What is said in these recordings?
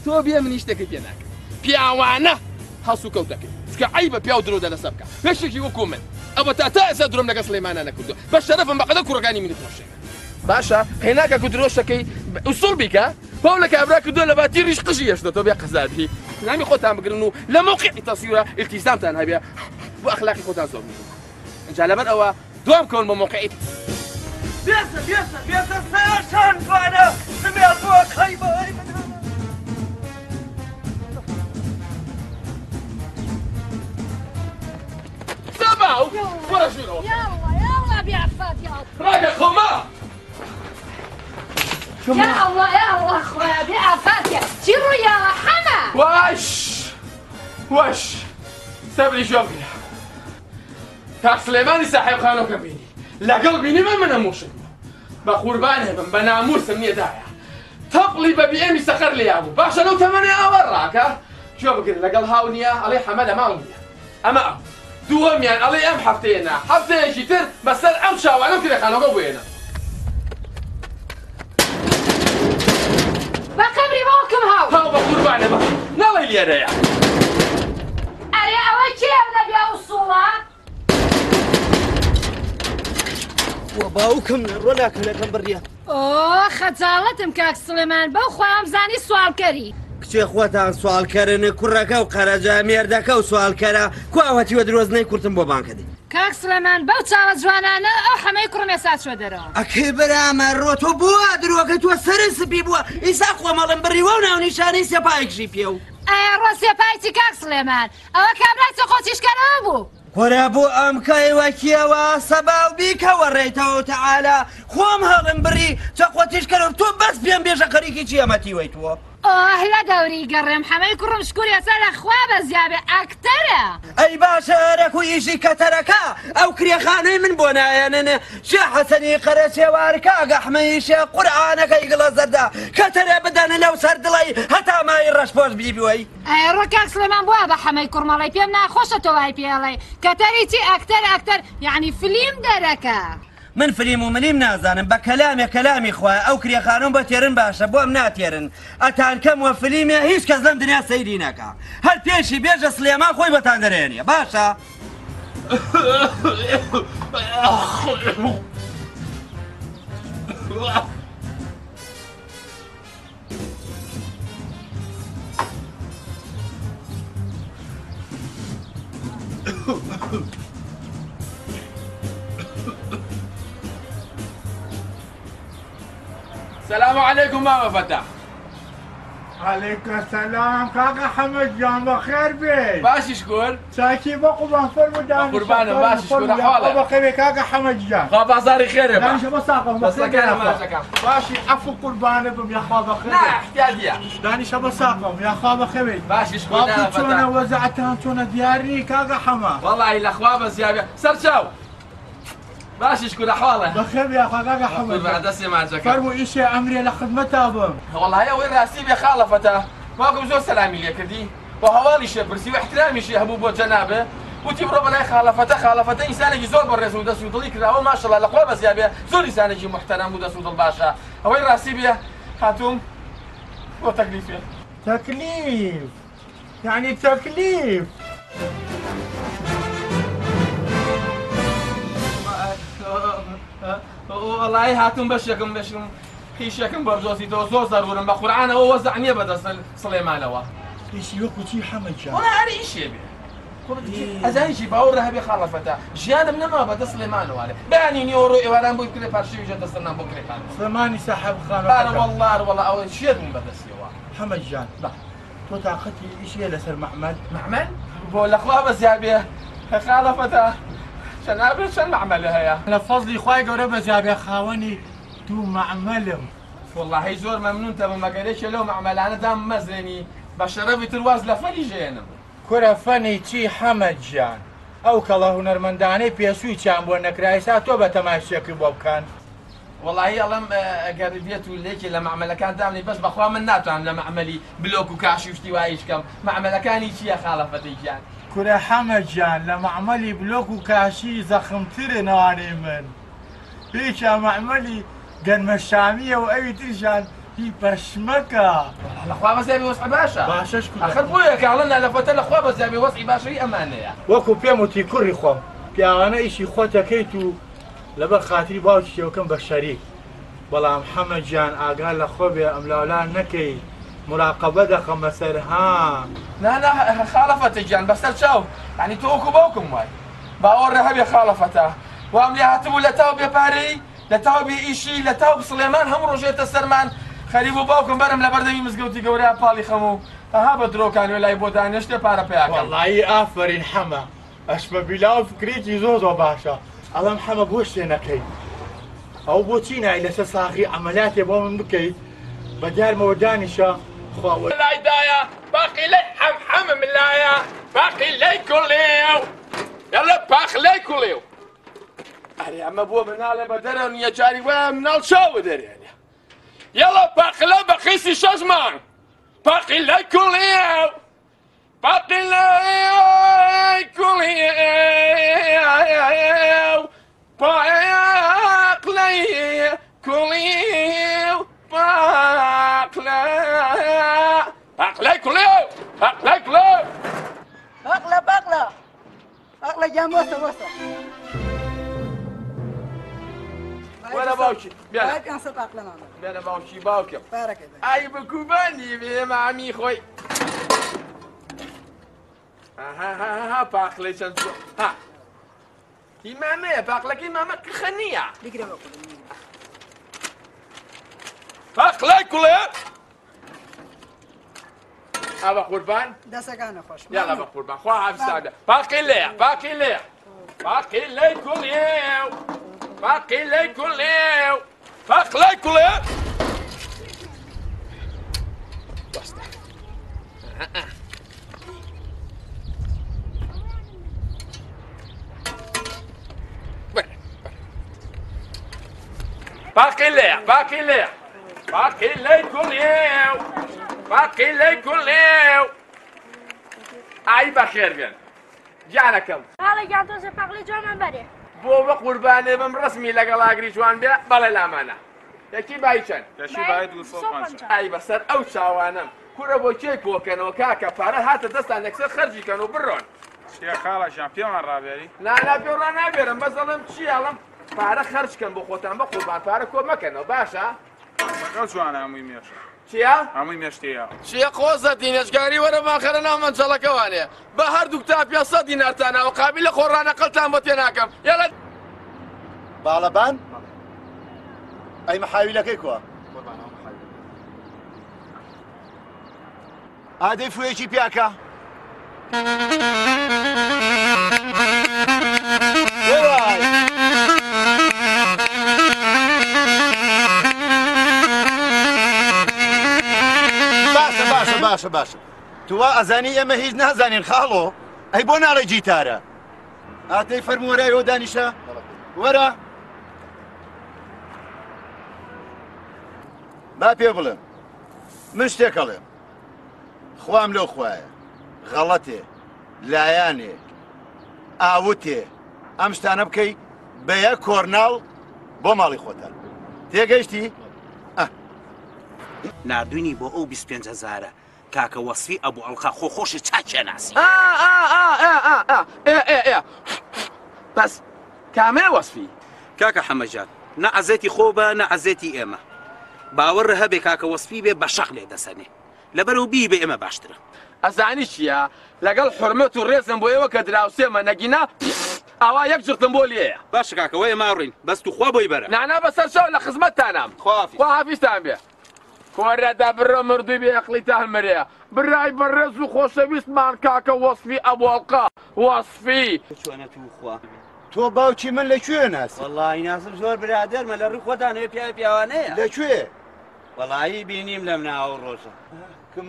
تۆ بێ منیش شتێکی پێ ناکەم پیاوانە هەسوو کەوتەکەی چکە عیبە پیا و درۆ دەلەسە بکە پێشێکی وەکو من ئەوە تا ئێستا درۆم لەگە سلێمانە نەکردو بە شەرەفم بەقەدە کوڕەکانی منی خۆشێنە باشە هێناکە کو درۆشەکەی ئوسوڵ بیکە پاو لە کابرا کردووە لە باتی ڕیش قژی هێشتەوە بێ قەزادی نامی خۆتان بگرن و لە موقعی تەسویرە التیزامتان هەبێ بۆ ئەخلاقی خۆتان زۆر اینجا لەبەر ئەوە دوام کەون بە موقعیت بێتە سەیاشان توانە سمێڵ بۆ خەی بەهەی سەباو وەرە ژوورەوە يلا بعفات يلا ڕاگە خۆما يا الله خويا بعفات تيروا يا حما واش سەبری شۆ بگرە کاک سلێمانی ساحێب خانۆکە بینی لەگەڵ بینیمە من هەمووشم بە قوربان هێبم بە ناموسم نیەدایە تەپڵی بە بیئێمی سەخەر لێیا بوو باشە لەو تەمەنێ ئاوە ڕاکە شۆ بگرن لەگەڵ هاو نییە ئەڵێ حەمە لە ماڵ نییە ئەمە ئەو دووەمیان ئەڵێ ئەم هەفتەیەنا هەفتەیەکی تر بەسەر ئەم چاوانەم کرێخانەوە بوێنە بە قەبری باوکم هاو بە قوربانە بە نەڵێ لێرەیە ئەرێ ئەوە کێ لە بیا وسوڵە باوکم ڕۆ ناکەنەکەم بڕیە ئۆ خەجاڵەتم کاک سلێمان بەو خۆیان زانی سوالکەری کچێ خۆتان سوالکەرن کوڕەکە و قەرەجە مێردەکە و سوالکەرە کوواوەتیوە درۆزنەی کورتم بۆ بانکەدی کاک سلێمان بەو چاوە جوانانە ئەو هەمەی کوڕم ئێستا چوە دەرەوە ئەکەی بەرامە ڕۆ تۆ بووە درۆکەی تۆ سەری سپی بووە ئیسا خۆمەڵم بڕیوە و ناونیشانەی سێپایەکشی پێ و ئەی ڕۆ سێپایتی کاک سلێمان ئەوە کابرای چە خۆچیشکەرەوە بوو وەرە بۆ ئەم کەیوەکیەوە سەباو بیکەوە ڕێیتەوە تەعالە خۆم هەڵم بڕی چە خۆتیشکەرم تۆ بەس پێم بێژە خەریکی چی ئەمەتیوەی تۆ ئۆه لە دەوری گەڕێم هەمەی کوڕم شکوری ئەسا لە خوا بە زیابێ ئەکتەرە ئەی باشە ئەرەک و ئیشی کەتەرەکە ئەو کرێخانەی من بۆ نایەنێ شێ حەسەنی قەرە سێوارکە گەحمەیشێ قورعانەکەی گڵە زەردا کەتەرە بدەنە لەو سەر دڵی هەتا مای ڕەشپۆش بیبووی ئەی ڕۆ کاک سلێمان بووە بە هەمەی کوڕمەڵی پێم ناخۆشە تۆ وای پێڵێ کەتەری چی ئەکتەر یعنی فیلم دەرەکە من فیلم و منیم نازانم بە کەلامێ کەلامی خوایە ئەو کرێخانەم بە تێرن باشە بۆ ئەم ناتێرن ئەتان کەم وە فیلمێ هیچ کەس لەم دنیا سەیری نەکا هەر پێشی بێژە سلێمان خۆی بەتان دەرێنێ باشە السلام عليكم ماما فتح عليكم السلام كاكا حمد جان بخير بيت باشي شكون ساكي بقوا فرمو دام قربانه باشي شكون احوالك بخير كاكا حمد جان خا بازاري خير يا داني شبا ساقم بس كان ما شكا باشي عفو قربانه بم يا خا بخير لا احتياجيه داني شبا ساقم يا خا بخير باشي شكون باكو شونا وزعتها شونا دياري كاكا حما والله الاخوه بس يا سرشاو باشي شكون احوالك بخير يا كاكا حمد بعد اسمع ما جاك فرمو ايش امري لخدمتها بم والله هي وين راسيب يا خالفته ماكم زور سلامي لك دي وهوالي شبرسي واحترامي شي هبوب وجنابه وتبرو بلا خالفته انسان زور بالرئيس ودس يضليك راهو ما شاء الله الاقوى بس يا زور انسان يجي محترم ودس ودل باشا وين راسيب يا هاتوم وتكليف تكليف يعني تكليف والله هاتم بشكم هیچەکەم بەرزۆزیتەوە زۆر زەرورم بە قورعانەوە وەزع نییە بەدەست سلێمانەوە هیچی وەکو چی حەمەدجان وڵا هەر ئیشێ بێ ئەزانیشی باوەڕە هەبێ خاڵەفەتە ژیانم نەما بەدەست سلێمانەوە لێ بەیانی نیوە ڕۆ ئێواران بۆی کرێ پارشەویژە دەستەنام بۆ کرێکان سلێمانی ساحب خانە وەڵڵار ئەوە شێرم بەدەستیەوە حەمەدجان تۆ تااقەتی ئیشیە لەسەر مەحمەد بۆ لەخوا بەزیار بێ خاڵەفەتە چەنابێت چەند مەعمەلە هەیە لە فەزلی خوای گەورە بەزیار بێ خاوەنی دوو مەعمەلم والله زۆر مەمنونتە بە مەگەرێکە لەو مەعمەلانەدام مەزێنی بە شەرەفی ترواز لە فەری ژێنم کورە فەنی چی حەمەدجان ئەو کەڵە هونەرمەندانەی پێسووی چیان بۆ نەکرایسا تۆ بە تەماشێکی بۆ بکەن والله ئەڵەم ئەگەر بێت و لێکی لە مەعمەلەکان دامنی بەس بەخوا من ناتوانم لە مەعمەلی بلۆک و کاشی شتی وایش کەم مەعمەلەکانی چییە خاڵەفەتەیجان کورە حەمەدجان لە مەعمەلی بلۆک و کاشی زەخمترە نەوانەی من پێیان مەعمەلی گەنمە شامیە و ئەوی ترشان هی پەشمەکە لەخوا بە زیابی وەسعی باشە باشەش ئەخر بۆیە کاڵەنە لە فەتە لەخوا بە زیابی وەسعی باشەی ئەمانەیە وەکو پێم وتی کوڕی خۆم پیاوانە ئیشی خۆتەکەیت و لەبەر خاتری باوکی شێوکەم بە شەریک بەڵام حەمەد گیان ئاگا لە خۆ بێ ئەم لاولان نەکەی مراقەبە دەخەم بەسەر ها نانا خالەفەتە گیان بەسەر چاو یعنی تۆ وەکو باوکم وای باوەڕە هەبێ خالەفەتە وام لێ هاتبوو لە تاو بێپارەی لە تاو بێ ئیشی لە تاو سڵێمان هەموو ڕۆژێتە سەرمان خەریب و باوکم بەرم لە بەردەمی مزگەوتی گەورەیە پاڵی خەم و ئەها بە درۆکان وێ لای بۆ دانیشتێ پارە پێیاکەم وەڵڵی ئافرین حەمە ئەشمە بیلاو فکرێکی زۆر باشە ئەڵەم حەمە بۆ شتێ نەکەی ئەو بۆچی نای لەسەر ساغی عەمەلاتێ بۆ من بکەیت بە دیارمەوە دانیشە خواوە لایدایە باقی لەی حەمحەمم لایە باقی لەی کوڵێو یاڵە باق لەی کوڵێو ئەرێ ئەمە بۆ مناڵێ بە دەرە نییە جاری وایە مناڵ چاوە دەرێنێ یاڵە باقلە بە خیسی شەژمان باقی لەی کوڵێو باقی لەی کوڵێو باق لەی کوڵێو باقلەی کوڵێو باقلەی کوڵێو باقلە گیان وەسە وەسە وەرە باوکی بێنە ئەسە باقلەمان بێنە باوکی باوکم بارەکەی ئای بکوبانی بێ مامی خۆی ها پاقلەی چەند ها هی مامەیە پاقلەکەی مامە کخە نییە دیگرە پاقلەی کوڵێ ئەوە قوربان دەسەکانە خۆش یاڵە بە قوربان خوا حافزتانە باقی لێیە باقی لێیە باقی لەی کوڵێو باقی لەی کوڵێو باقلەی کوڵێ بەستە باقی لێیە باقی لێیە باقی لەی کوڵێو باقی لەی کوڵێو ئای بەخێر بێن گیانەکەم هەڵە گیان تۆزە پاقلی جوانمان بەرێ بۆ بە قوربانێ بم ڕسمی لەگەڵ ئاگری جوان بێ بەڵێ لامانە یەکی بای چەند یەکی بای 250 ئای بەسەر ئەو چاوانم کوڕە بۆ کێی بۆکەنەوە کاکە پارە هاتە دەستان یەکسەر خەرجیکەن و بڕۆن شتێ خاڵەشیان پێمان ڕابێری نانا پێ ڕا نابێرم بەس دەڵێم چی ئەڵم پارە خەرجکەن بۆ خۆتان بە قوربان پارە کۆ مەکەنەوە باشە بەگەڵ جوانە هەمووی مێشە چیە؟ هەمووی مێشتەیە چیە قۆزە دینەشگاری وەرە ماخەرە ناو مەنجەڵەکەوانێ بە هەردوو تا 500 دینارتانەوە قابل لە خۆڕانەقەڵتان بۆ تێ ناکەم یاڵە باڵەبان ئەی مەحاویلەکەی کووە ئادەی فوێکی پیاکە باشە تووا ئەزانی ئێمە هیچ نازانین خاڵۆ ئەی بۆ ناڵێ جیتارە ئاتەی فەرموەرایەوە دانیشە وەرە با پێ بڵێم من شتێکەڵێم خوام لەو خوایە غەڵەتێ لایانێ ئاوتێ ئەم شتانە بکەی بە یەک کۆرناڵ بۆ ماڵی خۆتان تێگەیشتی؟ نردوینی بۆ ئەو 25,000 کاکە وەسفی ئەبوو ئەڵقا خۆشی چاچێ ناسی بەس کامێ وەسفی کاکە حەمەجان نە عەزێتی خۆ بە نە عەزێتی ئێمە باوەڕ هەبێ کاکە وەسفی بێ بە شەق لێ دەسەنێ لەبەرەوە بی بێ ئێمە باشترە ئەزانی چییە لەگەڵ حرمەت و ڕێزم بۆ ئێوە کە دراوسێمە نەگینا ئەوا یەک جرتم بۆ لێیە باشە کاکەوە ئێمە ڕین بەست و خوا بۆی بەرە نانا بەسەر شەو لە خزمەتتانام خوا حافیزتان بێ کۆرەدا بڕە مردووی بێ ئەقلیتان مرێ برای بەڕێز و خۆشەویستمان کاکە وەسفی ئەبوڵقا وەسفی چۆنەت و خوا تۆ باوکی من لەکوێ ناسی؟ وەڵڵی ناسم زۆر برادەرمە لە ڕووی خۆتانەوێ پیاوانەیە لەکوێ؟ وەڵایی بینیم لەم ناو ڕۆژە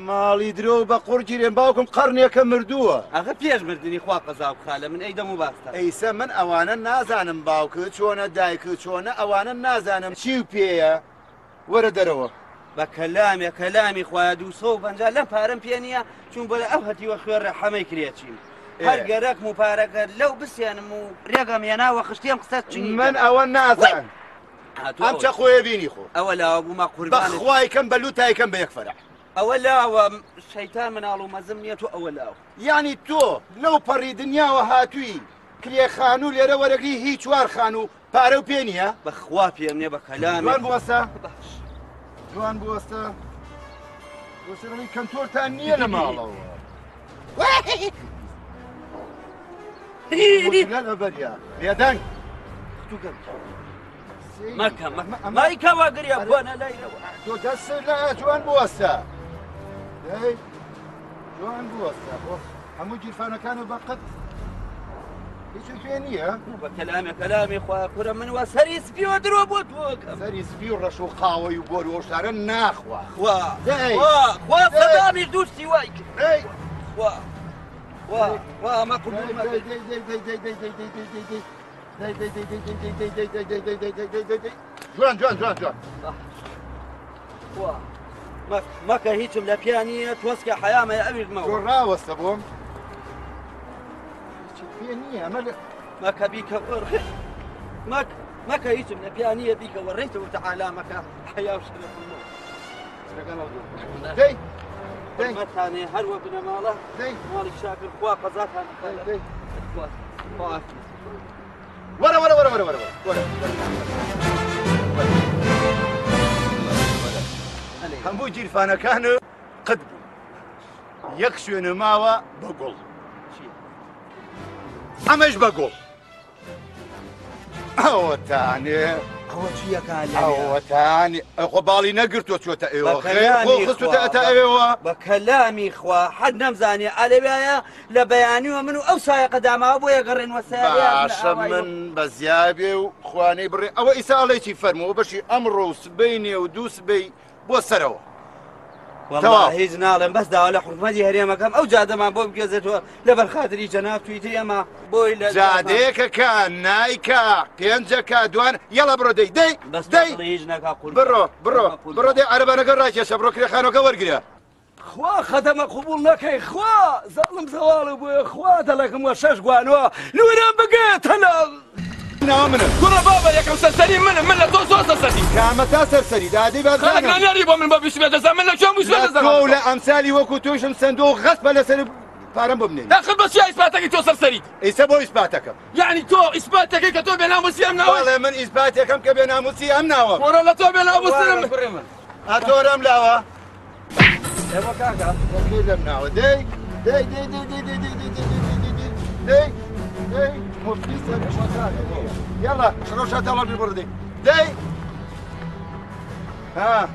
ماڵی درۆ بە قورگیرێن باوکم قەرنێکە مردووە ئەخە پێش مردنی خوا قەزا بخا لە من ئەیدەم و باستە ئەیسە من ئەوانە نازانم باوکت چۆنە دایکت چۆنە ئەوانە نازانم چی و پێیە وەرە دەرەوە بە کەلامی خوایە 250 لەم پارەم پێ نییە چون بۆ لە ئەو هەتیوە خوێڕە حەمەی کرێچین هەر گەرەک و پارەکە لەو بسیێنم و ڕێگەم هێناوە خشتێم قسەت چنی من ئەوە نازان ئەم چە خۆیە بینی خۆ ئەوە لاوە بوومە قوربانت بەخوای کەم بەلوو تایکەم بە یەک فەرع ئەوە لاوە شەیتان مناڵ و مەزم نییە تۆ ئەوە لاوە یعنی تۆ لەو پەڕی دنیاوە هاتووی کرێخان و لێرە وەرەگری هیچ وارخان و پارە و پێ نییە بەخوا پێم نییە بە کەلام جوان بوەستە جوان بوەستە وەسەرەوەی کەنتۆرتان نییە لە ماڵەوە لە بەریا لێدەنگ مەکە مایکەوە گریا بوانە لایرەوە تۆ دەست لە جوان بوەستە جوان بوەستە بۆ هەموو گیرفانەکان و بەقەت هیچم پێ نییە بە کەلامی خوا کوورە من وە سەری سپیوە درۆ بۆ تۆکەم سەری سپی و ڕەش و قاوەی و گۆر و شارە ناخوا خوا سەدامی دووستی وای کرد وا ئەمە جوان جوان جوان جوان مەکە هیچم لە پیانیە تۆسکە حەیامە ئەویرمەوە ڕاوەستە بۆم پێ نییە ئەمە مەکە بیکە وەڕێ مەکە هیچم لە پیانیە بیکە وەڕێتەوە تەعالامەکە حەیاو شەرەفمەوە مەتانێ هەروە بنە ماڵە ماڵی شاکر خوا قەزاتان وەرە وەرە وەرە وەرە وەرە هەموو گیرفانەکانە قەت بوو یەک شوێنە ماوە بە گوڵ ئەمەش بە گوڵ ئەوەتانێ ئەوە چیەکە ئەوەتانی ئەخۆ باڵی نەگرتووە چۆتە ئێوە خستوتە ئەتا ئێوە بە کەلامی خوا حەد نەمزانێ ئالەوایە لە بەیانیوە من و ئەو سایەقە داماوە بۆ یەگەڕێنوە باشە من بە زیابێ و خوانەی بڕێ ئەوە ئیساڵێکی فەرمەوە بەشی ئەمڕۆ و سبەینێ و دوو سبەی بۆ سەرەوە هیچ ناڵێم بەس داوا لە حکومەتی هەرێمەکەم ئەو جادەمان بۆ بگێزێتەوە لەبەر خاتری جەناب تویتر ئەمە بۆی لە جادەیەکەکە نایکە پێنجەکە دوان یەڵە بڕۆ دەی دەی هیچ نەکا بڕۆ دەی عەرەبانەکە ڕاکێشە بڕۆ کرێخانەکە وەرگرە خوا خەتەمە قبول نەکەی خوا زەڵم زەواڵە بۆیە خوا دەڵێکم وە شەش گوانەوە نوێران بگێتە لە ناوە منە کوڕە بابە یەکەم سەرسەری من لە تۆ زۆر سەرسەری کامە تا سەرسەری دادەی بازانێری بۆ من بە بیسمێ دەزان من لە چۆن بیسمێ دەزان تۆ لە ئەمسالی وەکو تۆشم سندۆ و غەست بە لەسەر پارەم بۆ بنێن داخل بە چی ئیسپاتەکەی تۆ سەرسەریت ئیسە بۆ ئیسپاتەکەم یعنی تۆ ئیسپاتەکەی کە تۆ بێناموسی ئەم ناوە بەڵێ من ئیسپاتێکەم کە بێناموسی ئەم ناوە کوڕە لە تۆ بێناموسیم ئاتۆرەم لاوە ئێوە کاکە لەم ناوە دەی دەی دەی دەی دەی دەی دەی دەی دەی دەی مفتی سەرشەکانە یاڵا شڕۆشە تەڵەبی بڕدەی دەی ها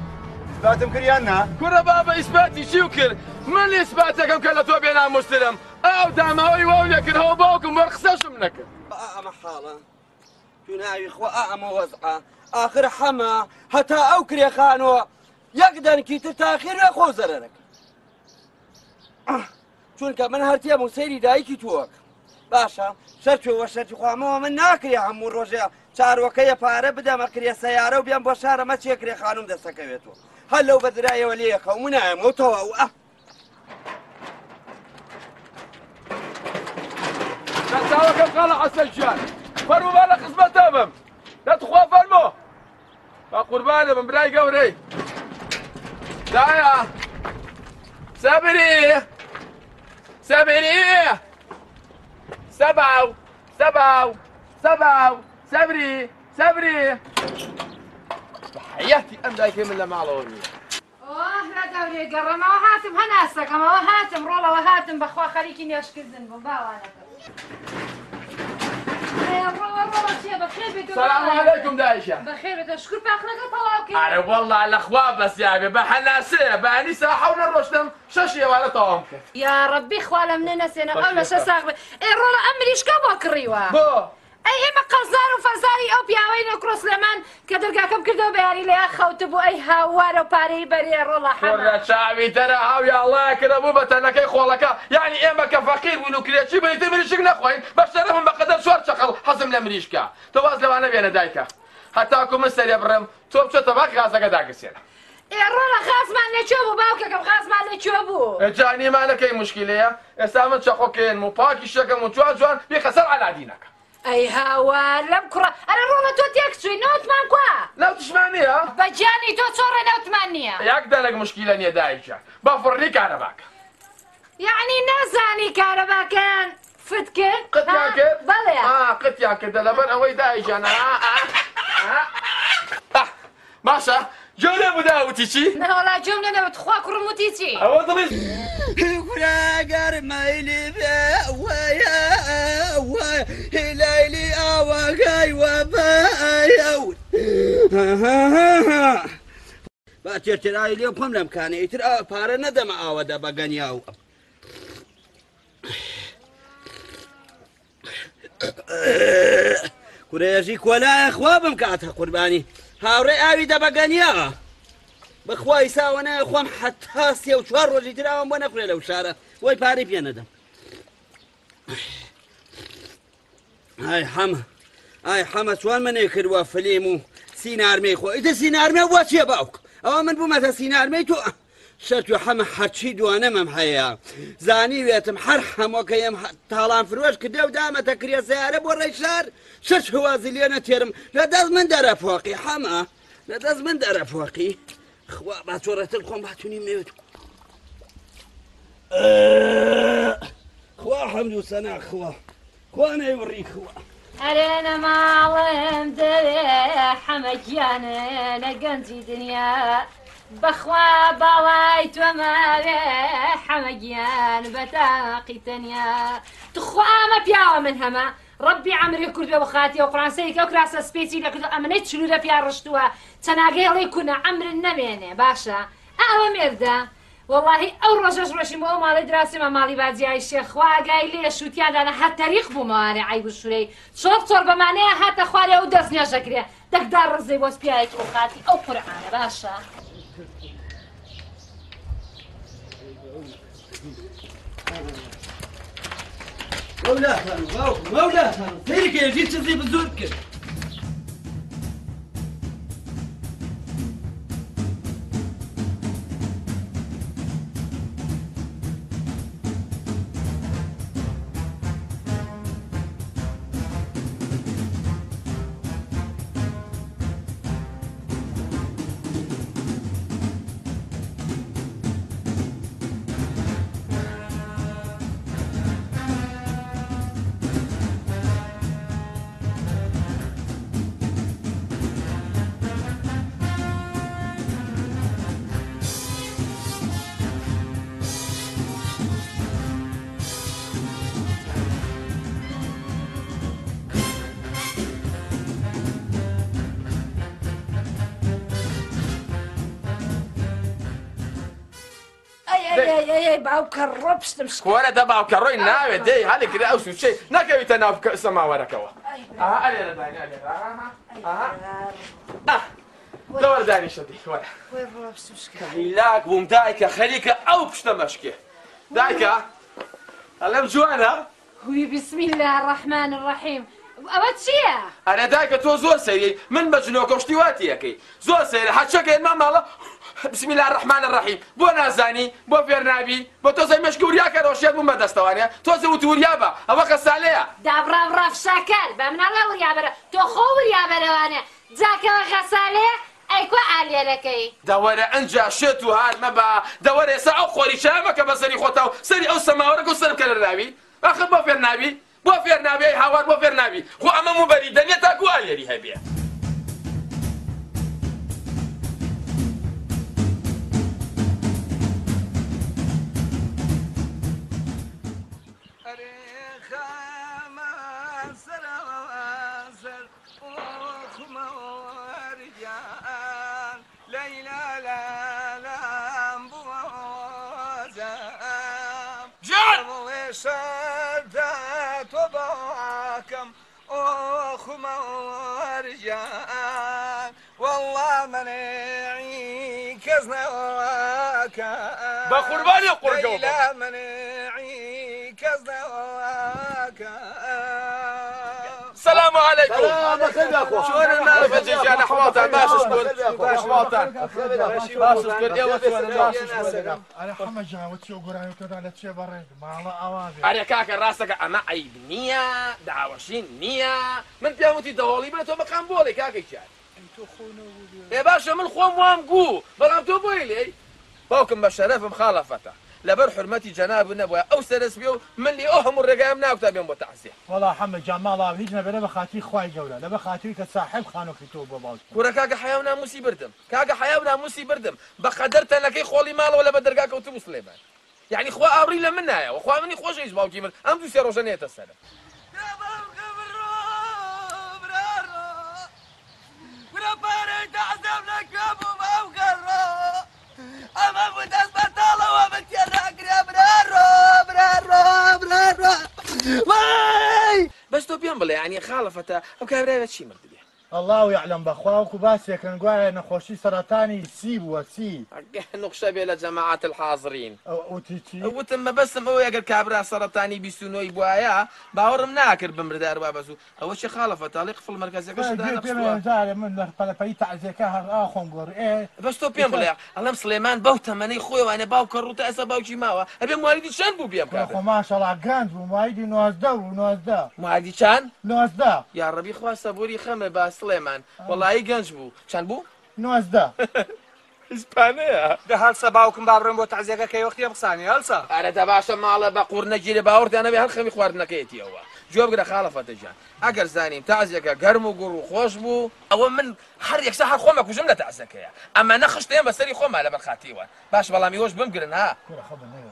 ئیسپاتم کریان نا کوڕە بابە ئیسپاتی چی و کرد من ئیسپاتەکەم کە لە تۆ بێناموسترم ئەو داماوەی واو لێکردەوە باوکم وەر قسەشم نەکرد ئەمە حاڵە تو ناوی خۆ ئەمە وەزعە ئاخر حەمە هەتا ئەو کرێخانەوە یەک دەنکی تر تاخیر لە خۆ زەرەرەکە چونکە من هەرتێم و سەیری دایکی تۆک باشە شەرتوێوە شەرتی خوامەوە من ناکرێ هەموو ڕۆژێ چارۆکەیە پارە بدەمە کرێ سەیارە و بیان بۆ شارەمە چێکرێ خانوم دەسەکەوێتەوە هەر لەو بەدرایەوە لێیەخە و منایەمەوە تەواو دەستاوەکەم خاڵە حەسەنجان فەرمووبا لە خزمەتە بم دەتخوا فەرمۆ با قوربانە بم برای گەورەی دایە سەبری سەباو سەبری حیاتی ئەم دایکێ من لە ماڵەوە نییە لە گەورەی گەڕەمەوە هاتم هەناسەکەمەوە هاتم ڕۆڵەوە هاتم بەخوا خەریکی نێشکردن بوو باوانەکە سلام علیکم دایشە بەخێر بێتە شکر پاخنەکە تەواوکەی ئارە وەڵڵا لەخوا بەسیابێ بە هەناسەیە بە ئەنیسا حەونە ڕۆشتم شەش ئێوارە تەواوم کرد یا ڕەبی خوا لە منە نەسێنە ئەو لە شە ساغ بێ ئێ ڕۆڵە ئەم مریشکە بۆ کڕیوە بۆ ئەی ئێمە قەزار و فەرزاری ئەو پیاوەی نەکرۆ سلێمان کە دەرگاکەم کردەوە بەیاری لە یا خەوتە بوو ئەی هاوارە و پارەی بەرێ ڕۆڵە حەمە چاوی تەرە هاوی ئاڵایە کرە بوو بە تەنەکەی خۆڵەکە یعنی ئێمە کە فەقیر بوون و کرێکی بنیتر مریشک نەخۆین بە شەرەفم بەقەدەر چوار چەقەڵ حەزم لە مریشکە تۆ باز لەوانە بێنە دایکە هەتاکو من سەرێ بڕێم تۆ بچۆتە باقی غازەکە داگرسێنە ئێ ڕۆڵە خازمان لەکوێ بوو باوکەکەم خازمان لەکوێ بوو جانیمانەکەی موشکیلەیە ئێستا من چەقۆکێن و پاکی شەکەم و جوان بێ خەسەر عەلادینەکە ئەی هاوار لەم کوڕە ئەرە ڕۆڵە تۆ تێکچووی نەوتمان کووە ناو تشمان نییە بەجیانی تۆ چۆڕە نەوتمان نییە یاک دەنێک مشکیلە نییە دایکە با فڕنی کارەباکە یعنی نازانی کارەباکەیان فت کرد قەتیان کرد بەڵێ قەتیان کردە لەبەر ئەوەی دایجانە باشە جۆ لێ بوداوتی چی؟ نەوەڵا جۆم لێنەوت خوا کوڕم وتی چی؟ ئەوە دڵی کوراگەر مەیلی بێ وایە وای هیلایلی ئاوەگای وەبایەوت با تێرتێرایی لێ خۆم لەم کانە ئیتر پارە نەدەمە ئاوەدە بە گەنیاو کورێژی کۆلایە خوا بم کاتە قوربانی هاوڕێ ئاوی دە بە گەنیا بەخوای ساوەنە خۆم حتا سێ و چوار ڕۆژی تراوم بۆ نەخورێ لەو شارە وەی پارەی پێ نەدەم ئای حەمە ئای حەمە چوان منێ کردووە فلیم و سینارمەی خۆ ئیتر سینارمە بووە چییە باوک ئەوە من بوومەتە سینارمەی تۆ شەرت و حەمە هەرچی دوانەمەم هەیە زانی وێتم هەر هەمووکەیم تاڵان فرۆش کردێ و دامەتە کرێ سیارە بۆ ڕێی شار شەش هوازی لێ نەتێرم لە دەست من دەرەپۆقی حەمە لە دەست من دەرەپۆقی خوا با چۆڕەتر خۆم باتونی مێوت خوا حەمد و سەنا خوا نەیوڕی خوا ئەرێ نەماڵم دەوێ حەمەگیانە گەنجی دنیا بەخوا باوای تۆ ماوێ حەمەگیان بەتاقی تەنیا تخوا ئەمە پیاوە من هەمە ڕەبی عەمری کوردوە بە خاتی و قورانسەیەکە و کراسە سپێچی لە کردو ئەمنەی چلوورە پیا ڕشتووە چەناگەیڵی کونە عەمرن نەمێنێ باشە ئەوە مێردە واللهی ئەو ڕۆژەش ڕۆشیم بۆ ئەو ماڵی دراسیمە ماڵی باجیای شێخوا ئاگای لێ شووتیاندانە هەر تەریق بوومەوانێ عیب و شورەی چۆر بەمانەیە هاتە خوارێ و دەست نێژەکرێ دەکدار ڕزەی بۆ سپیایەکی و خاتی ئەو قورئانە باشە مەولا خانوو باوکم مەولا خانوو سەیرکە هێژی چزی بزور کرد باوکە ڕۆپشتم وەرە دە باوکە ڕۆی ناوێت دەی هەڵی کرا ئەو سوچەی نەکەویتە ناو سەماوەرەکەەوە لەوەرە دانیشەدی هیلاک بووم دایکە خەریکە ئەو پشتە مەشکێ دایکە ئەلەم جوانە هوی بسم الله الرحمن الرحیم ئەوە چییە؟ ئەرێ دایکە تۆ زۆر سەیری من بە جنۆکە شتی واتی یەکەی زۆر سەیرە هەچەکە ئێمە ماڵە بسم الله الرحمن الرحیم بۆ نازانی بۆ فێرنابی بۆ تۆزەی مەشکوریاکە ڕۆشیات بووم بەدەستەوانێ تۆزە وتوریا بە ئەوە خەسالەیە دابڕام ڕافشاکەر بە مناڵە وریابەرە تۆ خۆ وریابەرەوانێ جاکەوە خەسالەیە ئەیکۆ ئالێرەکەی دەوەرە ئەنجا شێت و هارمە بە دەوەرە ئێستا ئەو خۆری شامەکە بە سەری خۆتا و سەری ئەو سەماوەرەکە و سەرکە لە ناوی ئەخر بۆ فێرنابی بۆ فێرنابی هاوار بۆ فێرنابی خۆ ئەمە موبەری دەنێت تاکو ئالێری هەبێ والله منعي كزنا وكا بقرباني قرقوبة ليلى منعي كزنا وكا السلام عليكم عليكم. سلام بخير يا اخو. شلون الناس؟ بجي انا حواطن باشا شكون؟ حواطن. باشا شكون؟ ايوه شلون الناس؟ انا محمد جان وتشو قراني وكذا لا تشي بريد ما الله اوابي. أنا كاكا راسك أما عيب نية دعوشين نية من بياموتي دهولي من تو مقام بولي كاكا يشال. يا باشا من خوام وامقو بلام تو بويلي. باوكم بشرف مخالفته. لبر حرمتي جناب النبوة أو سرسبيو من اللي أهم الرقام ناكتب يوم بتعسيه. والله محمد جان ما الله هيجنا بلا بخاطي خواي جولة لا بخاطي كصاحب خانو كتوب بابا. ورا كاكا حياونا موسي بردم كاكا حياونا موسي بردم بقدرت أنا كي خولي مال ولا بدرقاك وتبو سليمان. يعني خوا أبريل منا وخوا مني خوش إيش باوكي من أم تو سيروجانية السنة. بس تو بيان بلا يعني خالفته أو كابرية شيء مرد بيه. الله يعلم بخواك وباسي كان قاعد نخوشي سرطاني سيب وسي. نقشة بلا جماعة الحاضرين. وتيتي. وتم بس هو يقول كابرا سرطاني بيسونوي بوايا باورم ناكر بمردار بابسو أول شيء خالفه تعليق في المركز يقش ده نفسه. من فلفي تعزيكها آخون قر إيه. بس تو بيان بلا علم سليمان باوتا مني خوي وأنا باو كروتا أسا باو جماعة أبي مواليدي شان بو بيام كابرا. ما شاء الله جراند وموايدي نوزدا. مواليدي شان؟ نوزدا. يا ربي خوا صبوري خمه با سليمان والله أي جنش بو شان بو؟ نوزدا. إسبانيا. ده هالسا باوكم بابرم بو تعزيقك كي وقت يبقصاني هالسا. أنا تباشا مالا بقور نجيلي باورتي أنا بهالخمي خواردنا كيتي هو. جواب قرا خالفة تجان. أجر زاني تعزيقك قرمو قرو خوش بو. أول من حريك سحر خومك وجملة تعزيقك. أما نخش تيم بسري خومة على بالخاتيوان. باش بالله ميوش بمقرن ها.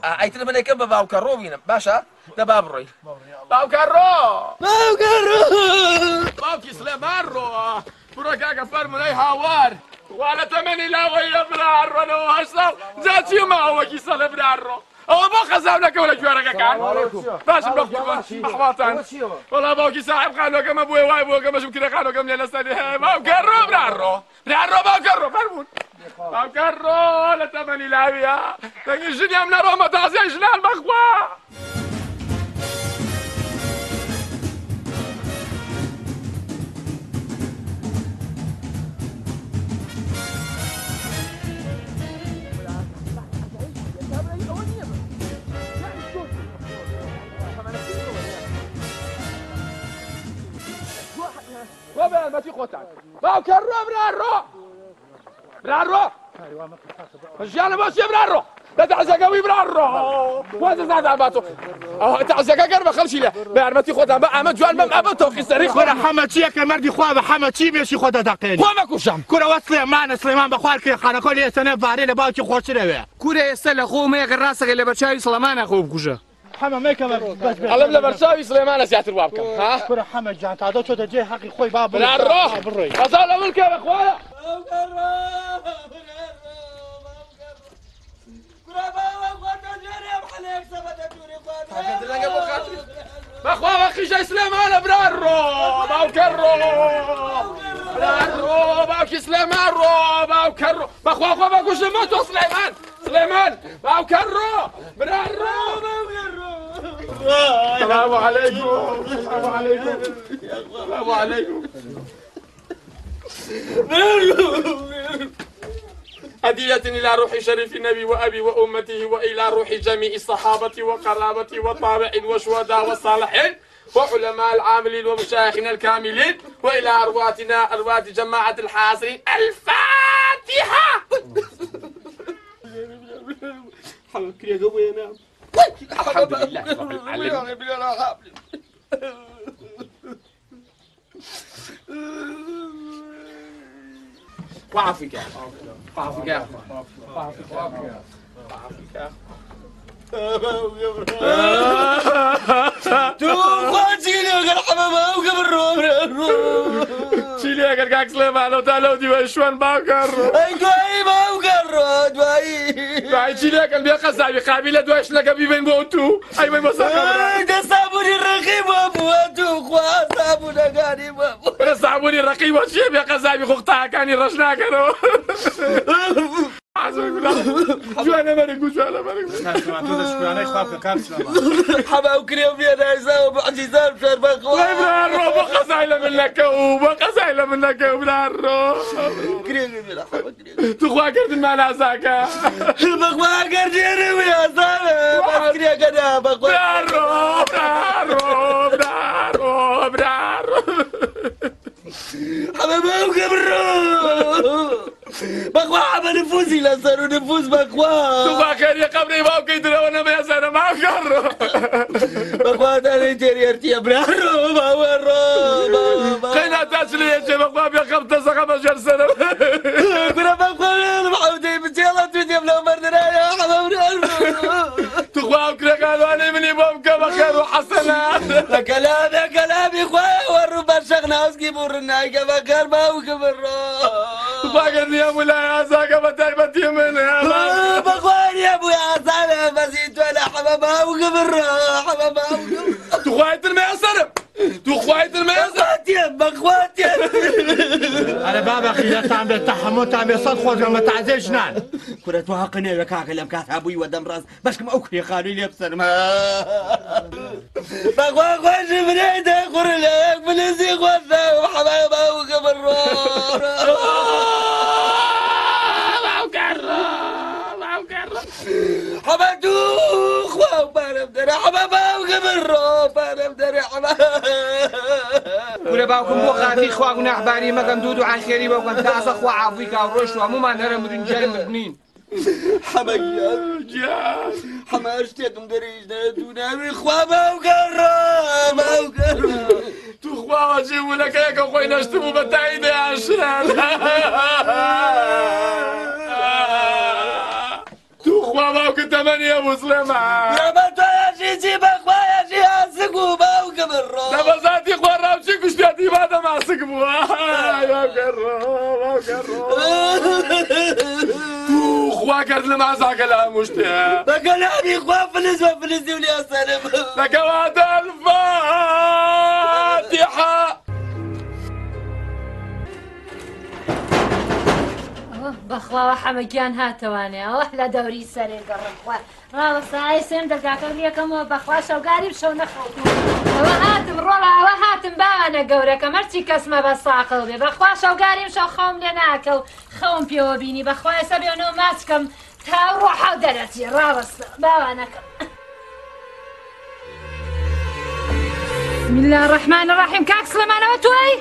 أي تلي من يكب باو كروبينا باشا ده بابروي. باو كرو. باو كرو. باو كسلمان رو. برا كاكا فرموني هاوار. ولا تمني لا ويا برارو لو هسه جاتي ما هو كيسال برارو او ما خزاولك ولا جوارك كان باش بقول محبطان والله باوكي صاحب قالوا كما ابوي واي بو كما شو كده قالوا كم لنا استاذ ما كرو برارو ما كرو فرمون ما كرو لا تمني لا ويا تجي من روما تعزي جنان مخوا وبين ما تيخوتك باو كرو برارو رجال بس برارو لا تعزق قوي برارو وانت زعل باتو تعزق قرب خلشي له بعد ما تيخوتها بقى ما جوال ما ابتو خسري كره محمد شي كمردي خوا محمد شي بيش خدا دقيني خوا ما كوشام كره وصل معنا سليمان بخوار كي خانه كل سنه باري له باوكي خوش له كوري يسال خو ما يغير راسك اللي بتشاي سليمان اخو بكوجا. محمد ما كمان بس علم لبرشاوي سليمان سيات الوابكم ها كره محمد جان تعدو شو تجي حقي خوي باب برارو غزال اولك يا اخويا بخوا اخي جاي سليمان برارو باو كرو برارو باو سليمان رو باو كرو بخوا باكو جمعتو سليمان باو كرو برارو باو كرو السلام عليكم السلام عليكم هدية إلى روح شريف النبي وأبي وأمته وإلى روح جميع الصحابة وقرابة وطابع وشهداء والصالحين وعلماء العاملين ومشايخنا الكاملين وإلى أرواحنا أرواح جماعة الحاضرين الفاتحة. الحمد لله رب العالمين. وعافيك وعافيك شيلي اگر كاك سليمان وتعالوا دي وشوان باكر اي دواي باكر دواي شيلي اگر بيا قزاوي قابله دواش لك بين بوتو اي ما مسخر ده صابوني الرقيب ابواتو خوا صابوني غريب صابوني الرقيب وشي بيا قزاوي خوقتها كاني رشنا كانوا جوانا مرق وجوانا مرق تۆ دەشکرانەی خوا بکە کاک سلێمان حەما و کرێ و بێنایزا و بەعجیزان بشێر بەخوا برارۆ بە قەزای لە من نەکەو بە قەزای لە من نەکەو برارۆ کرێ بێنە حەما کرێ توخوا کردنمان ئازاکە بەخوا گەردێنە و یازانە بەس کرێگەنا بەخوا برارۆ برارۆ برارۆ برارۆ حەما باوکە بڕۆ بەخوا حەما نفوزی لەسەر و نفوز بەخوا توخوا کەریە قەبرەی باوکەی درەوە نەبێزانە ماکەڕۆ بەخوا دانەی تێریەرتیە برارۆ باوەڕۆ قەینا تاچ لە یەکێ بەخوا بێخەم تەسەقە بەژێر سەرم برە بەخوا حەودەی بچێڵە توی دێم لەو مەردنایە حەما برارۆ توخوا ئەو کرێکانوانەی منی بۆ بکە بە خێر و حەسەنات کەلامێ کەلامی خوایە وەڕوو بەرشەق ناوزکی بوڕن نایکە بەکار باوکە بڕۆ باگەر نییە ولای ئازاکە بە تایبەتی من بەخوانیە بووی ئازانە بەزی تۆ لە حەما باوکە بڕۆ حەما باوکە توخوایتر مێسەرم توخوایتر مێسەر بەخواتێ ئەرە بابە خیرەتان بێت تا هەمووتان بێ سەد خۆش بە تازێ ژنان کورە تۆ حەقە نێوە کاکە لەم کاتا بوویوە دەمڕاست بەشکم ئەو کرێخانووی لێ بسەرم بەخوا خۆشی منەی دەخوڕ لە یەک بنزی خۆشە و حەمای باوکە بڕۆ حەما دوو خوا و پارەم دەرە حەما باوکە بڕۆ پارەم دەرە حەما کورە باوکم بۆ خاتی خوا گوناحباری مەکەم دوو دوعای خێری بۆ بکەم تازە خوا عافوی کا و ڕۆیشت و هەموومان هەرە مرنجای مردنین حەما گیان حەما شتێکم دەرەیش نەدوو ناوی خوا باوکە ڕۆ باوکە ڕۆ توخوا جیبوونەکەیەکە خۆی نەشتبوو بە تایی دەیانشران توخوا باوکە تەمەنیە موسڵێمان بە تۆیەشی چی بەخوایەشی ئاسک و باوکە بڕۆ لە بەزاتی خوا ڕاوچی کوشتێتی بادە ماسک بووە باوکە ڕۆ باوکە ڕۆ توخوا کرد لە مازاکە لە هەموو شتێ بە کەلامی خوا فلز و فلزی و لێسەرم لەکەواتە الفاتحە بەخواوە حەمەگیان هاتەوانێ ئەوە لە دەوری سەرێ گەڕخوا ڕاوەسای سێم دەگاکەم یەکەمەوە بەخوا شەوگاری بشەو نەخەوتوە ئەوە هاتم ڕۆڵە ئەوە هاتم باوانە گەورەکە مەرچی کەسمە بە ساقڵ بێ بەخوا شەوگاریم شەو خەوم لێ ناکە و خەوم پێوە بینی بەخوا ئێستا بێنەوە ماچکەم تا ڕۆحاو دەرەچی ڕاوەستە باوانەکەم بسم الله الرحمن الرحیم کاک سلێمانەوە تۆی؟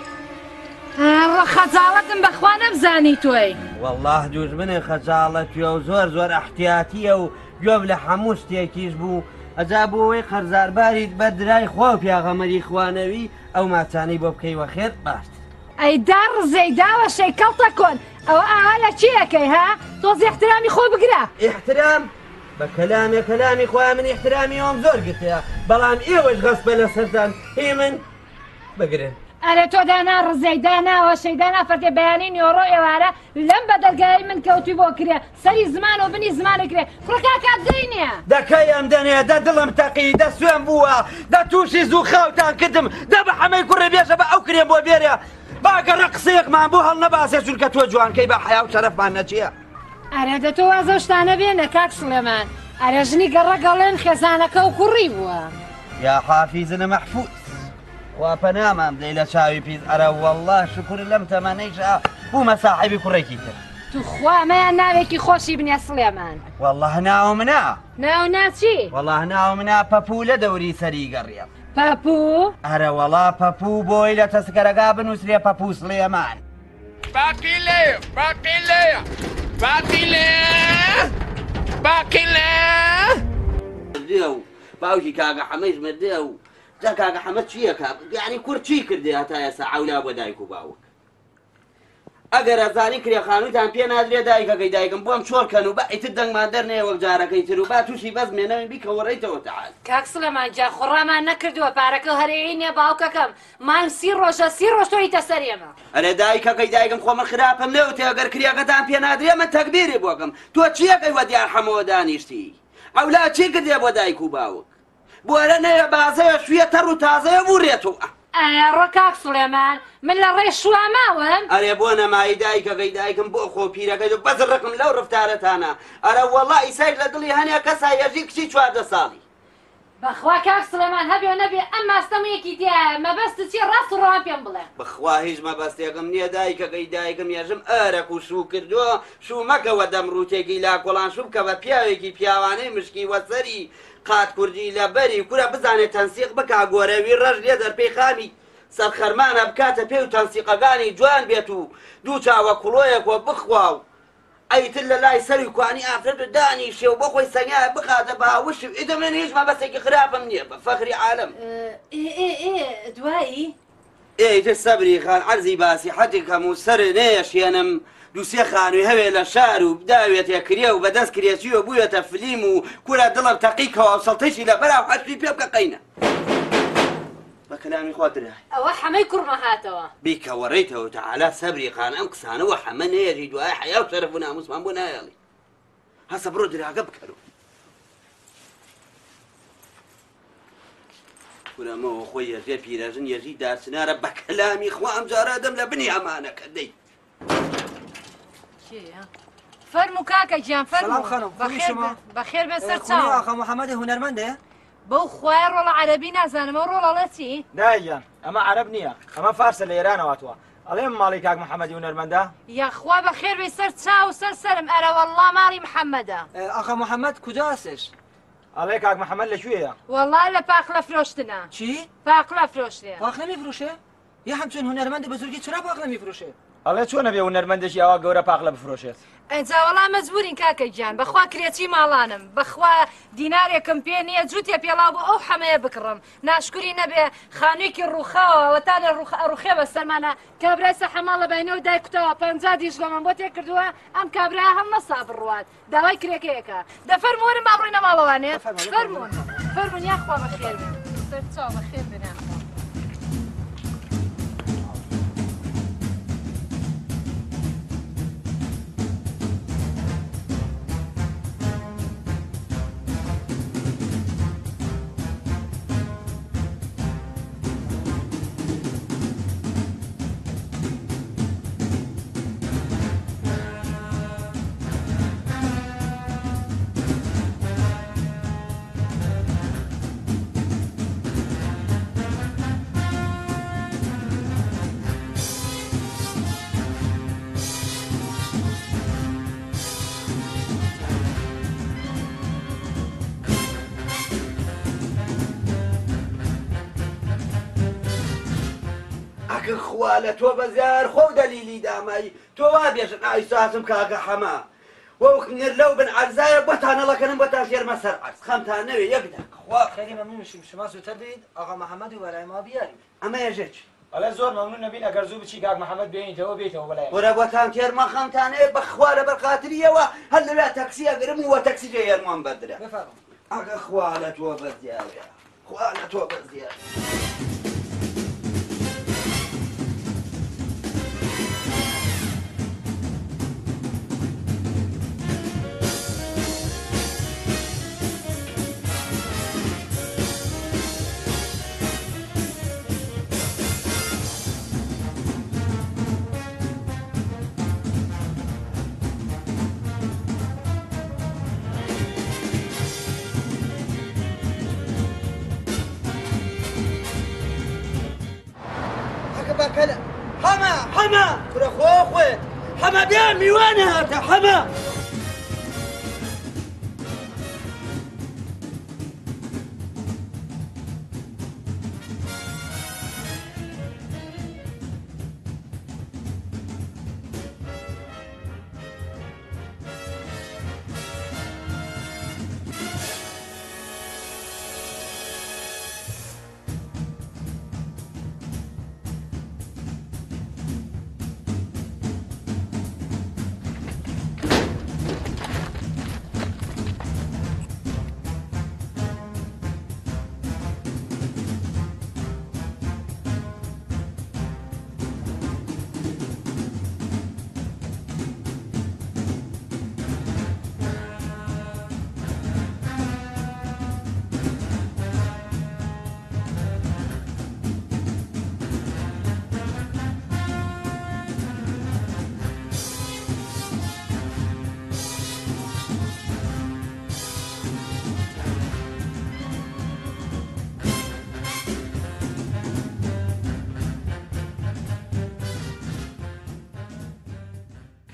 خەجاڵەتم بەخوا نەمزانی تۆی والله دوژمنێ خەجاڵەتیە و زۆر ئەحتیاتیە و گوێم لە هەموو شتێکیش بوو ئەجا بۆەوەی قەرزارباریت بە درای خوا و پیاغەمەری خوانەوی ئەو ماچانەی بۆ بکەیوە خێر باش ئەیدا ڕزەی داوە شەیکەڵتە کۆن ئەوە ئاوا لە چیەکەی ها تۆزی احترامی خۆ بگرە احترام بە کەلامی خوا من احترامی ئەوم زۆر گرتەیە بەڵام ئێوەش غەسبە لە سەردان هی من بگرن ئەرێ تۆ دانا ڕزەی داناوە شەیدانا فەردێ بەیانی نیۆڕۆ ئێوارە لەم بەدەرگای من کەوتی بۆ کرێ سەری زمان و بنی زمانە کرێ کوڕکا کات دەینێ دەکەی ئەم دەنێ دە دڵم تەقی دە سوێن بووە دە تووشی زوو خاوتان کردم دە بە حەمەی کوڕێ بێژە بە ئەو کرێ بۆ بێرە باگەڕە قسەیەکمان بۆ هەڵ نەباسێ چونکە تۆ جوانکەی بە حیا و شەرەفمان نەچیە ئەرێ دە تۆ وازە شتانە بێنە کاک سلێمان ئەرێ ژنی گەڕە گەڵێن خێزانەکە و کوڕی بووە یا حافیزنە مەحفوظ وا پەنامان بدەی لە چاوی پیس ئەرە وەڵڵا شکر لەم تەمەنەیشا بوومە ساحیبی کوڕێکی تر توخوا ئەمەیان ناوێکی خۆشی بنێ سلێمان والله ناو منە ناو ناچی والله ناو منە پەپوو لە دەوری سەری گەڕیە پەپوو ئەرە وەڵا پەپوو بۆی لە تەسکەرەگا بنووسرێ پەپوو سلێمان باقی لێیە باقی لێیە باقی لێ باقی لێ مردێ و باوکی کاگە حەمەش مردێ و جا کاگە حەمە چییە کاک یعنی کوڕ چی کردێ هەتا ئێستا عەولا بۆ دایک و باوک ئەگەر ئەزانی کرێخانوویتان پێ نادرێ دایکەکەی دایکم بۆم چۆڵکەن و بەئیتر دەنگمان دەرنێ وەک جارەکەی تر و با تووشی بەس مێنەوەی بیکەوە ڕێیتەوە تەعال کاک سلێمان جا خوڕامان نەکردووە پارەکە هەرێی نییە باوکەکەم مانگ 30 ڕۆژە 30 ڕۆژ تۆیتە سەرێمە ئەرێ دایکەکەی دایکم خۆ من خراپم نەوتێ ئەگەر کریاکەتان پێ نادرێ من تەکبیری بۆکەم تۆ چیەکەی وە دیار هەمەوە دانیشتی ئەولا چی کردێ بۆ دایک و باوک بۆرە نەیە بازەیە شوێ تەڕ و تازەیە بوڕێتەوە ڕۆکاک سڵێمان من لە ڕێ شواماوم ئەرێ بۆ نەمای دایکەکەی دایکم بۆ خۆ پیرەکەی بەس ڕقم لەو ڕفتارەتانە ئەرە وەڵڵا ئیسایت لە دڵی هەنێ کەسا یەژی کچی 14 ساڵی بەخوا کاک سڵێمان هەبێ نەبێ ئەم ماستەمەیەکی دیایە مەبەستت چی ڕاست و ڕەوان پێم بڵێ بخوا هیچ مەبەستێکم نییە دایکەکەی دایکم یێژم ئەرەک و شوو کردووە شوو مەکەوە دەمڕوتێکی لا کۆڵان شوو بکە بە پیاوێکی پیاوانەی مشکی وەسەری قات کوردی لە بەری کورە بزانێت تەنسیق بکا گۆرەوی ڕەش لێ دەرپەی خامی سەرخەرمانە بکاتە پێی و تەنسیقەکانی جوان بێت و دوو چاوە کوڵۆیەکەوە بخوا و ئەیتر لە لای سەری کوانی ئافرەت و دانی شێو بۆ خۆی سەنگایە بخاتە باوشی ئیدە من هیچ مەبەستێکی خراپم نییە بە فەخری عالم دوایی ئیتر سەبری خان عەرزی باسی حەتێکم و سەر نێشێنم دووسێ خانووی هەوێ لە شار و بداوێتێ کرێ و بەدەست کرێچیوە بوویەتە فلیم و کورە دڵم تەقیکەوە سەڵتەیشی لە بەراو حەشتی پێ بکە قەینە بە کەلامی خوا درای ئەوە حەمەی کوڕمە هاتەوە بیکەوەڕێیتەوە تەعالا سەبری خان ئەم قسانەوە حەمە نەیەژی دوای حەیا و شەرەف و ناموسمان بۆ نایەڵی هەسە بڕۆ دراگە بکەرەوە کورەمەوە خۆی یەژێ پیرەژن یەژی دارچنارە بە کەلامی خوا ئەم جارە دەم لە بنی ئەمانەکە دەی فەرموو کاکە گیان سلام خانم بەخێر بێ سەر خونی ئاخا محەممەدی هونەرمەندێ بەو خوای ڕۆڵە عەرەبی نازانمەوە ڕۆڵەڵە چی دایان ئەمە عەرەب نییە ئەمە فارسە لە ئێرانەوەتوە ئەڵێم ماڵی کاک محەممەدی هونەرمەندە یاخوا بەخێر بێ سەر چاو سەر سەرم ئەرە وەڵڵا ماڵی محەممەدە ئاخا محەممەد کجا هەستش ئەڵێ کاک محەممەد لەکوێیە وەڵڵا لە پاقلە فرۆشتنە چی پاقلە فرۆشتێ پاقلە میفروشێ یا هەمچون هونەرمەندی بە زورگی چرا پاقلە میفروشێ ئەڵێ چۆنە بێ هونەرمەندێکی ئەوە گەورە پاقلە بفرۆشێت ئەجا وەڵا مەجبورین کاکە گیان بەخوا کرێچی ماڵانم بەخوا دینارێکم پێ نییە جووتێ پێڵاو بۆ ئەو حەمەیە بکڕم ناشکوری نەبێ خانوویکی ڕووخاوە تانە ڕوخێ بە سەرمانە کابرای سە حەماڵ لە بینەوە دایکوتەوە 50 دیش لەمان بۆ تێ کردووە ئەم کابرا هەم مەسا بڕوات داوای کرێکەیەکە دەفەرموەرم با بڕۆینە ماڵەوانێ فەرمون یاخوا بەخێر بێ سەر چاو بەخێر بێ خوا لە تۆ بەزیار خۆ دەلیلی دامایی تۆ وا بێژن ئایساسم کاگە حەما وەوکنێر لەو بن عەرزایە بۆتانەڵەکەنم بۆتان فێرمە سەر عەرز خەمتان نەوێ یەکدا خوا خەری مەمنونشیم شما زووتر بیت ئاغا محەممەد و وەلای ما بیاری ئەمە ێژێک ئەڵێ زۆر مەمنون نەبین ئەگەر زوو بچی کاک محەممەد بێنیتەوە بێتەوە بەلای وەرە بۆتان تێرمە خەمتانەیە بەخوا لە بەرخاتریەوە هەر لەوێ تەکسی ئەگرم و وە تەکسی لێ یەرمان بەدرا ئەگە خوا لە تۆ بەزیارە خوا لە تۆ بەزیار حەما کورە خۆ خۆێت حەما بیا میوانە هاتە حەما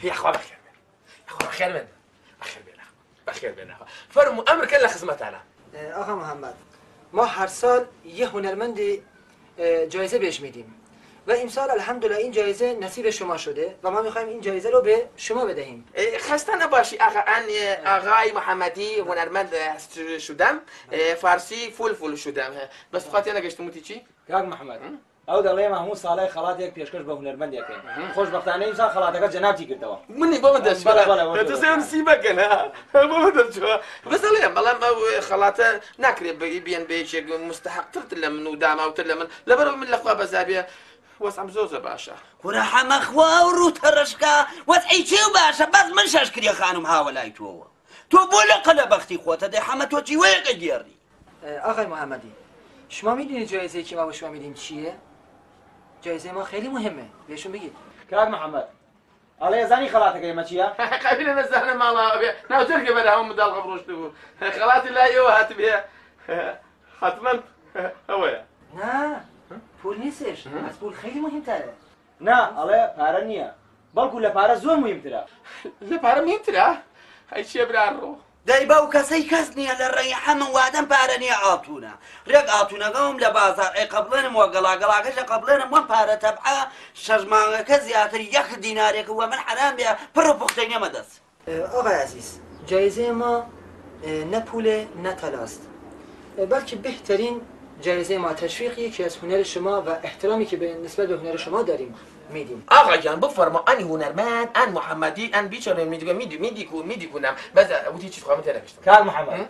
يا أخوة بخير من يا أخوة بخير من بخير من فرموا أمر كله خدمتنا آقا محمد ما هر سال یه هنرمند جایزه بهش میدیم و امسال الحمدلله این جایزه نصیب شما شده و ما میخوایم این جایزه رو به شما بدهیم. خسته نباشی آقای محمدی هنرمند شدم فارسی فول شدم بس بخاطر نگشتم چی؟ کاک محمد ئەو دەڵێ هەموو ساڵی خەڵاتێک پێشکەش بە هونەرمەندێکن خۆشبەختانە ئیمسال خەڵاتەکە جەنابی کردەوە منی بۆ من دەچوە دەسێن سیبەکەن بۆ من دەچوە بەس دەڵێم بەڵام ئەو خەڵاتە ناکرێت بیان بەیەکێک مستحقتر لە من و داماوتر لە من لەبەرەوە من لەخوا بەزابێ وەسعم زۆر باشە کوڕە حەمەخوا و ڕوو تەڕشکا وەزعی چێ باشە بەس من شەشکری خانم هاوەلای تۆوە تۆ بۆ لە قەلەبەختی خۆتە دەی حەمە تۆ چیوەیەکە گێڕی آقای محمدی شما میدونید جایزه که ما به شما میدیم چیه؟ جایزه ما خیلی مهمه بهشون بگید. کاک محمد ئەڵێ زانی خەڵاتەکە ئێمە چییە؟ قبیلە نەزانە ماڵاوە بێ ناوچەرکە بەراهەوە منداڵ ڕۆشت بوو خەڵاتی لای ئێوە هات بێ حتما ئەوەیە نه پول نیستش از پول خیلی مهمتره. نا ئەڵێ پارە نییە بەڵکو لە پارە زۆر مهمترە لە پارە مهمترە؟ هەی چێ برا ڕۆ دەی بەو کەسەی کەس نییە لە ڕێی هەموو وادەم پارە نییە ئاتونە ڕێک ئاتونەکەم لە بازار ئەی قەبڵێنم وە گەڵاگەڵاکەشە قەبڵێنم وەم پارە تەبعا شەژمانگەکە زیاتر یەک دینارێک وە من حرام بێ پڕ و پوختەی نەمە دەست. آقای عزیز جایزه ما نه پول نه طلاست بلکه بهترین جایزه ما تشویقی که از هنر شما و احترامی که به نسبت به هنر شما داریم میدیم. آقا جان بفرما ان هنرمند ان محمدی ان بیچاره میدیکونم بس وتی چی خواهم تلقشتم کاک محمد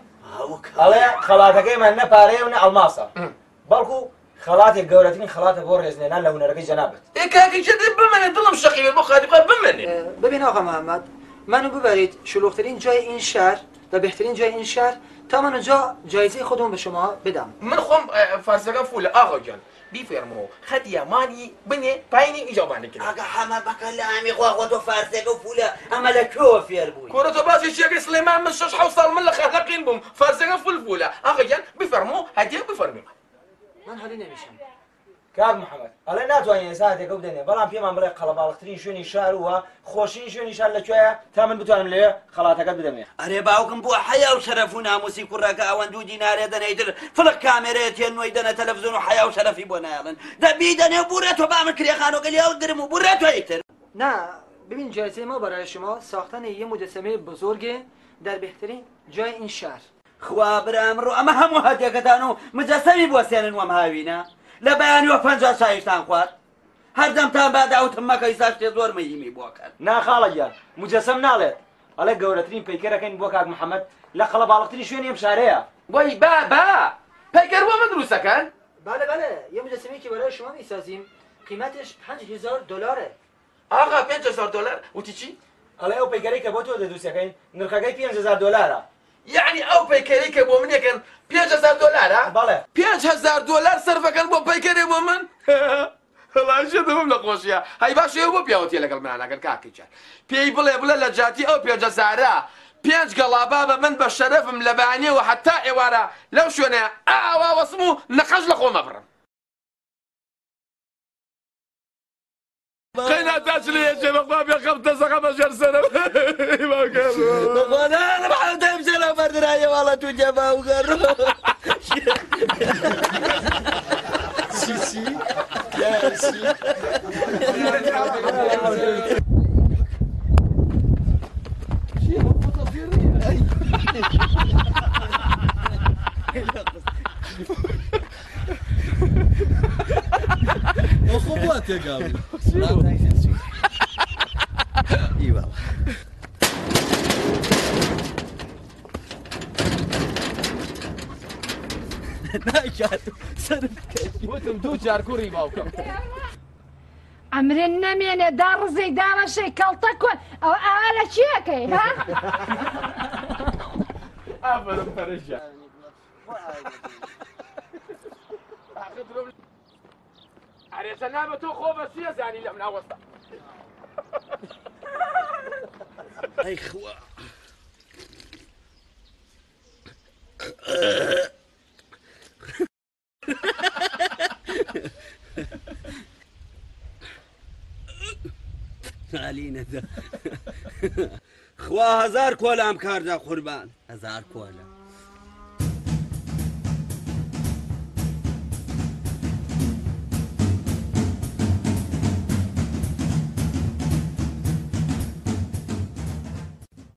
ئەڵێ خەڵاتەکەیمان نە پارەیە و نە ئەڵماسە بەڵکو خەڵاتێک گەورەترین خەڵاتە بۆ ڕێزلێنان لە هونەرەکەی جەنابەت کاکی چه بمنه دڵم شەقیبێ بۆ خاطی بخوای بمنه. ببین آقا محمد منو ببرید شلوغترین جای این شهر و بهترین جای این شهر تا من اونجا جایزه خودمون به شما بدم. من خۆم فارسەکەم فولە ئاغا جان بیفێرمەوە خەتیامانی بنێ پایینی ئیجابانێ کرد ئاگە حەمە بەکە لە ئامی خوا تۆ فارسێکە و پولە ئەمە لە کوێوە فێر بووی کۆرە تۆ باسی شێگەی سلێمان من 6 ساڵ من لە خەلەقین بووم فارسەکە فولە ئاغا جان بیفەرمەوە هەدیە بفەرمێ من حالی نمیشم. کاک محەممەد ئەڵێ ناتوانین ساعتێکە بدەنێ بەڵام پێمان بڵێ قەڵەباڵغترین شوێنی شار وە خۆشین شوێنی شار لەکوێیە تا من بتوانم لێ خەڵاتەکەت بدەمێ. ئەرێ باوکم بووە حیا و شەرەف و ناموسی کوڕەکە ئەوەن 2 دینارێ دەنەیتر فڵک کامێرەیە تێنوۆی دەنە تەلەڤیزۆن و حیا و شەرەفی بۆ نایڵن دەبی دەنێ بوورێ تۆ بامن کرێخانۆکە لێ گرم و بوورێ تۆیتر. نه ببین جایزه ما برای شما ساختن یه مجسمه بزرگ در بهترین جای این شهر. خوا برام ڕۆ ئەمە هەموو هەتێکەتان و مجەسەمی بوەسێنن وەم هاوینە لە بەیانیوە 50 سایشتان خوارد هەردەمتان باداوتم مەکەی ساشتێ زۆر مەهیمی بۆکەن. ناخاڵە گیان مجەسەم ناڵێت ئەڵێ گەورەترین پەیکەرەکەین بۆ کاک محەممەد لە قەڵەباڵغترین شوێنی ئەم شارەیە. وای با پەیکەر وە من دروستەکەن؟ بله یه مجسمه که برای شما میسازیم قیمتش $5000. آقا $5000 وتی چی؟ ئەڵێ ئەو پەیکەرەی کە بۆ تۆ دەدروستەکەین نرخەکەی $5000. یعنی ئەو پەیکەری کە بۆ منێکن $5000 بەڵێ $5000 سەرفەکەن بۆ پەیکەرێ بۆ من هەڵاشە دەبم لە خۆشیە هەی باشە ئێوە بۆ پیاوەتیە لەگەڵ منانەکەن کاکیچە پێی بڵێ لە جاتی ئەو 5000 5 گەڵابا بە من بە شەرەفم لە بەیانیەوە حتا ئێوارە لەو شوێنەیە ئاوا وەسم و نەخەش لە خۆمە بڕم قينا تاجلي يا شباب ما بيخاف تسقى بشر سنة ما قال والله انا بحاول امشي لو فرد رايه والله توجبها وقرر سي يا سي وخبوات يا قابل اي والله نايكات سرفك وتم توجار كوري باوكم عمرنا من دار زي دار شيء كلتكون او على شيكي ها افضل فرجع عريسة نامة تو خوفة سياسة يعني لا من أوسط أي خوا علينا خوا هزار کۆلام کاردا قوربان هزار کۆلە